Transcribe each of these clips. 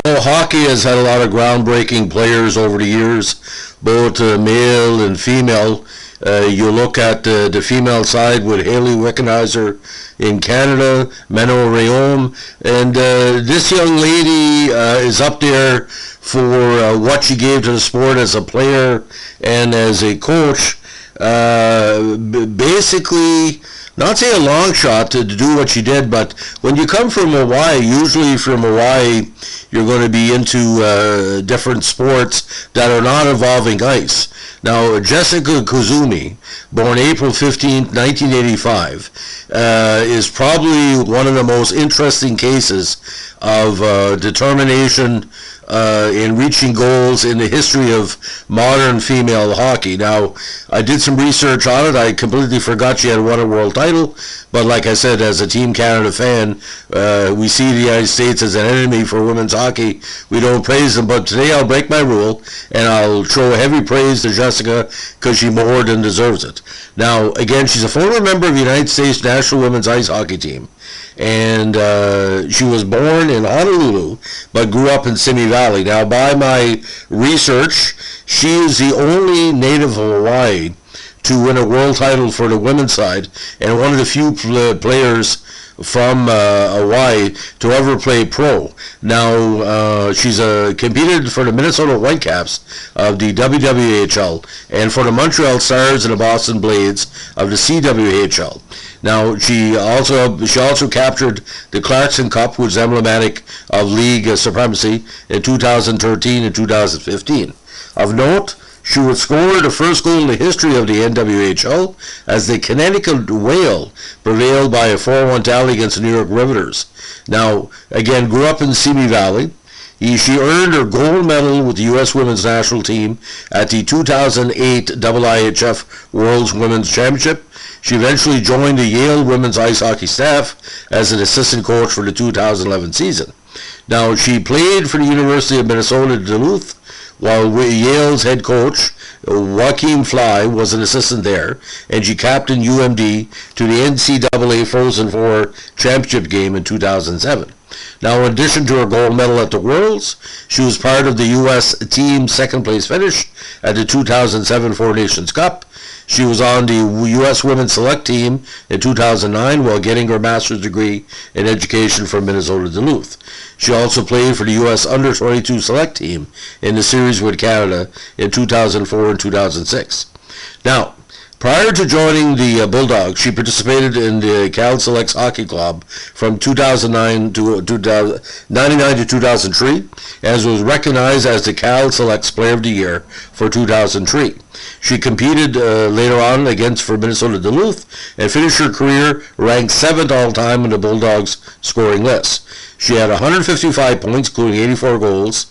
Hockey has had a lot of groundbreaking players over the years, both male and female. You look at the female side with Hayley Wickenheiser in Canada, Manon Rhéaume, and this young lady is up there for what she gave to the sport as a player and as a coach. Basically, not say a long shot to do what she did, but when you come from Hawaii, usually from Hawaii, you're going to be into different sports that are not involving ice. Now, Jessica Kuzumi, born April 15th, 1985, is probably one of the most interesting cases of determination in reaching goals in the history of modern female hockey. Now, I did some research on it. I completely forgot she had won a world title, but like I said, as a Team Canada fan, we see the United States as an enemy for women's hockey. We don't praise them, but today I'll break my rule, and I'll show heavy praise to Jessica because she more than deserves it. Now, again, she's a former member of the United States National Women's Ice Hockey Team, and she was born in Honolulu but grew up in Simi Valley. Now, by my research, she is the only native of Hawaii to win a world title for the women's side and one of the few players from Hawaii to ever play pro. Now, she's competed for the Minnesota Whitecaps of the WWHL and for the Montreal Stars and the Boston Blades of the CWHL. Now, she also captured the Clarkson Cup, which is emblematic of league supremacy, in 2013 and 2015. Of note, she would score the first goal in the history of the NWHL as the Connecticut Whale prevailed by a 4-1 tally against the New York Riveters. Now, again, grew up in Simi Valley. She earned her gold medal with the U.S. Women's National Team at the 2008 IIHF World Women's Championship. She eventually joined the Yale women's ice hockey staff as an assistant coach for the 2011 season. Now, she played for the University of Minnesota Duluth, while Yale's head coach, Joachim Fly, was an assistant there, and she captained UMD to the NCAA Frozen Four championship game in 2007. Now, in addition to her gold medal at the Worlds, she was part of the U.S. team's second-place finish at the 2007 Four Nations Cup. She was on the U.S. Women's Select Team in 2009 while getting her master's degree in education from Minnesota Duluth. She also played for the U.S. Under-22 Select Team in the series with Canada in 2004 and 2006. Now, prior to joining the Bulldogs, she participated in the Cal Selects Hockey Club from 2009 to 2003, as was recognized as the Cal Selects Player of the Year for 2003. She competed later on for Minnesota Duluth and finished her career ranked 7th all-time in the Bulldogs scoring list. She had 155 points, including 84 goals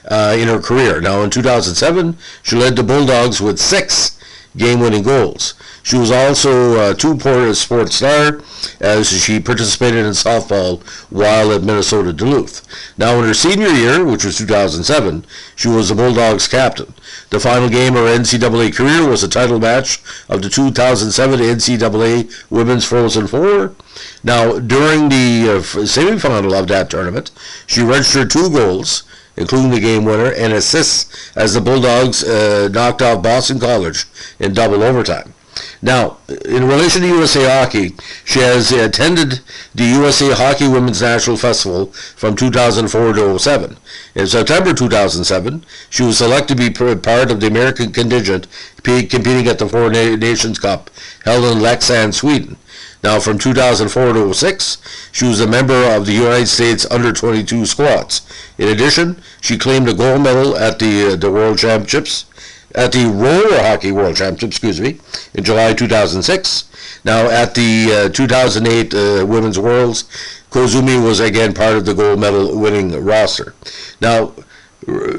in her career. Now, in 2007, she led the Bulldogs with 6 game-winning goals. She was also a two-point sports star as she participated in softball while at Minnesota Duluth. Now, in her senior year, which was 2007, she was the Bulldogs captain. The final game of her NCAA career was a title match of the 2007 NCAA Women's Frozen Four. Now, during the semifinal of that tournament, she registered 2 goals, including the game winner, and assists as the Bulldogs knocked off Boston College in double overtime. Now, in relation to USA Hockey, she has attended the USA Hockey Women's National Festival from 2004 to 07. In September 2007, she was selected to be part of the American contingent competing at the Four Nations Cup held in Leksand, Sweden. Now, from 2004 to 06, she was a member of the United States Under-22 squads. In addition, she claimed a gold medal at the World Championships, at the Roller Hockey World Championship, in July 2006. Now, at the 2008 Women's Worlds, Koizumi was again part of the gold medal winning roster. Now,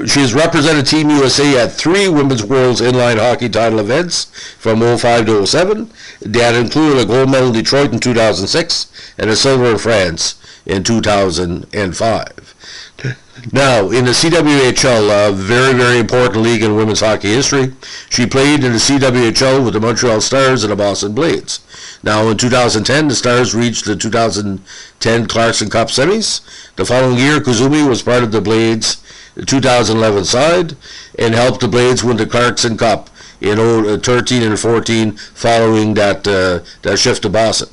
she has represented Team USA at 3 Women's Worlds inline hockey title events from 05 to 07. That included a gold medal in Detroit in 2006 and a silver in France. in 2005. Now, in the CWHL, a very, very important league in women's hockey history, she played in the CWHL with the Montreal Stars and the Boston Blades. Now, in 2010, the Stars reached the 2010 Clarkson Cup semis. The following year, Kuzumi was part of the Blades' 2011 side and helped the Blades win the Clarkson Cup in 13 and 14 following that shift to Boston.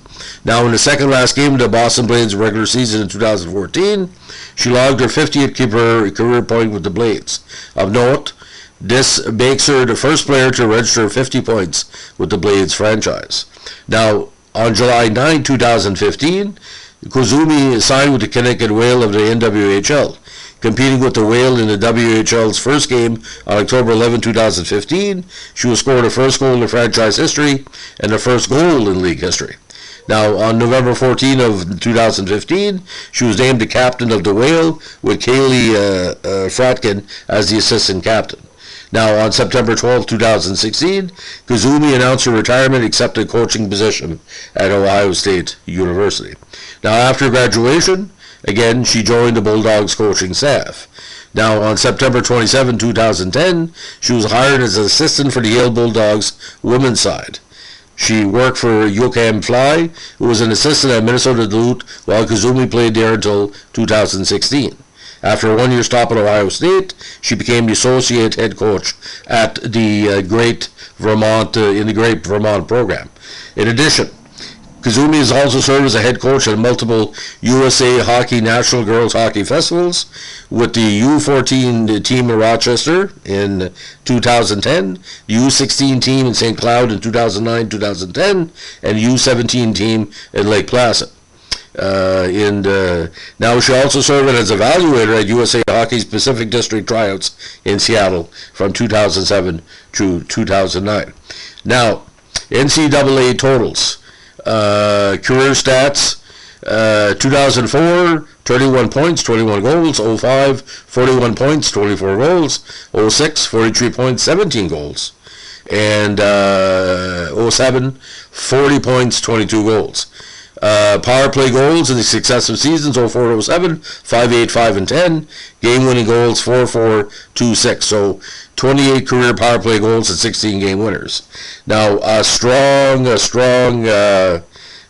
Now, in the second last game of the Boston Blades regular season in 2014, she logged her 50th career point with the Blades. Of note, this makes her the first player to register 50 points with the Blades franchise. Now, on July 9, 2015, Kuzumi signed with the Connecticut Whale of the NWHL, competing with the Whale in the WHL's first game on October 11, 2015. She was scored her first goal in franchise history and the first goal in league history. Now, on November 14 of 2015, she was named the captain of the Whale with Kaylee Fratkin as the assistant captain. Now, on September 12, 2016, Kuzumi announced her retirement, accepted a coaching position at Ohio State University. Now, after graduation, again, she joined the Bulldogs coaching staff. Now, on September 27, 2010, she was hired as an assistant for the Yale Bulldogs women's side. She worked for Joachim Fly, who was an assistant at Minnesota Duluth, while Kuzumi played there until 2016. After a one-year stop at Ohio State, she became the associate head coach at the Great Vermont program. In addition, Kuzumi has also served as a head coach at multiple USA Hockey National Girls Hockey Festivals with the U14 team in Rochester in 2010, the U16 team in St. Cloud in 2009-2010, and the U17 team in Lake Placid. Now she also served as evaluator at USA Hockey's Pacific District tryouts in Seattle from 2007 to 2009. Now, Ncaa Totals. Career stats, 2004, 31 points, 21 goals, 05, 41 points, 24 goals, 06, 43 points, 17 goals, and 07, 40 points, 22 goals. Power play goals in the successive seasons, 04-07, 5-8, 5-10, game-winning goals, 4-4, 2-6. So 28 career power play goals and 16 game winners. Now, a strong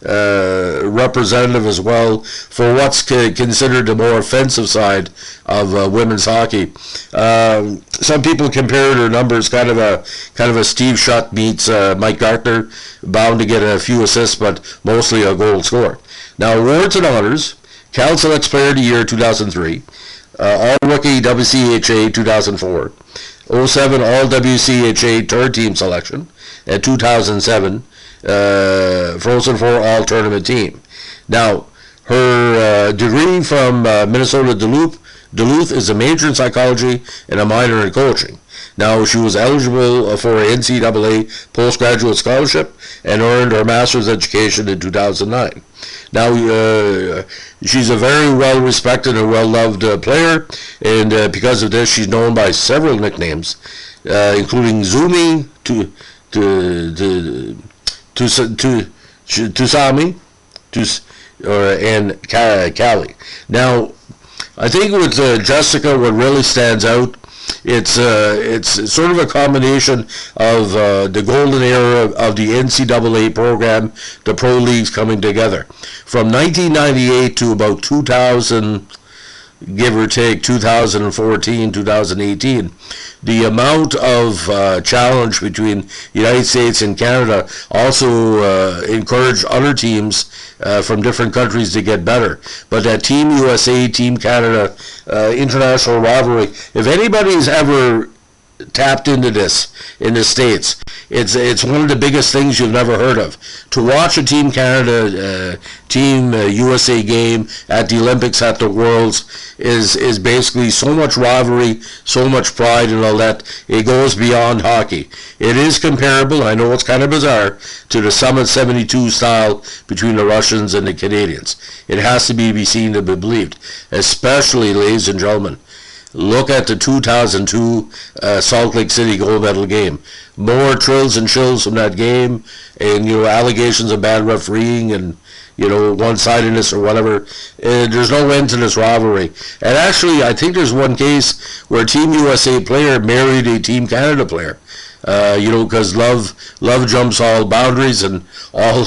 representative as well for what's considered the more offensive side of women's hockey. Some people compared her numbers kind of a Steve Shutt meets Mike Gartner, bound to get a few assists but mostly a goal scorer. Now, awards and honors: Cal Selects Player of the Year 2003, All Rookie WCHA 2004, 07 All WCHA third team selection, and 2007 Frozen Four All Tournament team. Now, her degree from Minnesota Duluth is a major in psychology and a minor in coaching. Now, she was eligible for an NCAA postgraduate scholarship and earned her master's education in 2009. Now, she's a very well-respected and well-loved player, and because of this, she's known by several nicknames, including Zumi, Tusami, and Callie. Now, I think with Jessica, what really stands out, it's sort of a combination of the golden era of the NCAA program, the pro leagues coming together. From 1998 to about 2000, give or take 2014, 2018, the amount of challenge between the United States and Canada also encouraged other teams from different countries to get better. But that Team USA, Team Canada international rivalry, if anybody's ever tapped into this in the States, it's one of the biggest things you've never heard of. To watch a Team Canada, Team USA game at the Olympics, at the Worlds, is basically so much rivalry, so much pride and all that. It goes beyond hockey. It is comparable, I know it's kind of bizarre, to the Summit 72 style between the Russians and the Canadians. It has to be seen to be believed, especially, ladies and gentlemen. Look at the 2002 Salt Lake City gold medal game. More trills and chills from that game, and allegations of bad refereeing and one-sidedness or whatever. There's no end to this rivalry. And actually, I think there's one case where a Team USA player married a Team Canada player. Because love jumps all boundaries and all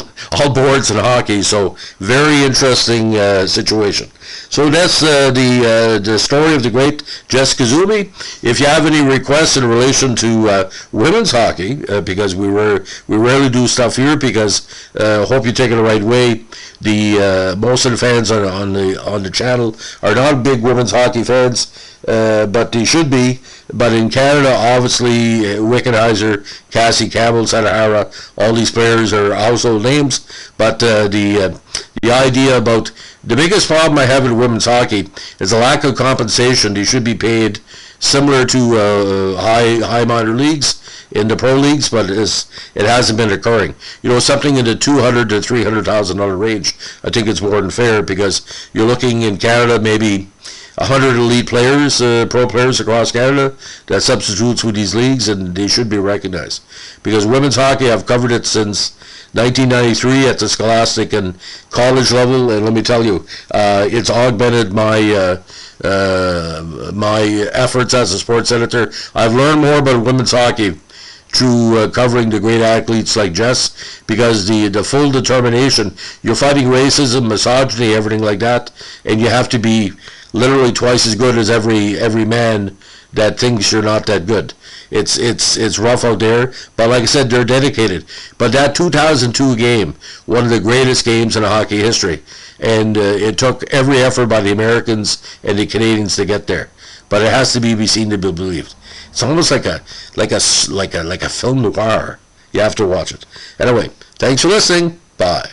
boards in hockey. So very interesting situation. So that's the story of the great Jess Kuzumi. If you have any requests in relation to women's hockey, because we rarely do stuff here, because hope you take it the right way. The most of the fans on the channel are not big women's hockey fans, but they should be. But in Canada, obviously, Wickenheiser, Cassie Campbell, Sanahara, all these players are household names. But the idea about the biggest problem I have in women's hockey is the lack of compensation. They should be paid similar to high minor leagues in the pro leagues, but it hasn't been occurring. Something in the $200,000 to $300,000 range. I think it's more than fair, because you're looking in Canada maybe 100 elite players, pro players across Canada that substitutes with these leagues, and they should be recognized. Because women's hockey, I've covered it since 1993 at the scholastic and college level, and let me tell you, it's augmented my efforts as a sports editor. I've learned more about women's hockey through covering the great athletes like Jess, because the full determination, you're fighting racism, misogyny, everything like that, and you have to be literally twice as good as every man that thinks you're not that good. It's rough out there, but like I said, they're dedicated. But that 2002 game, one of the greatest games in hockey history, and it took every effort by the Americans and the Canadians to get there. But it has to be seen to be believed. It's almost like a film noir. You have to watch it. Anyway, thanks for listening. Bye.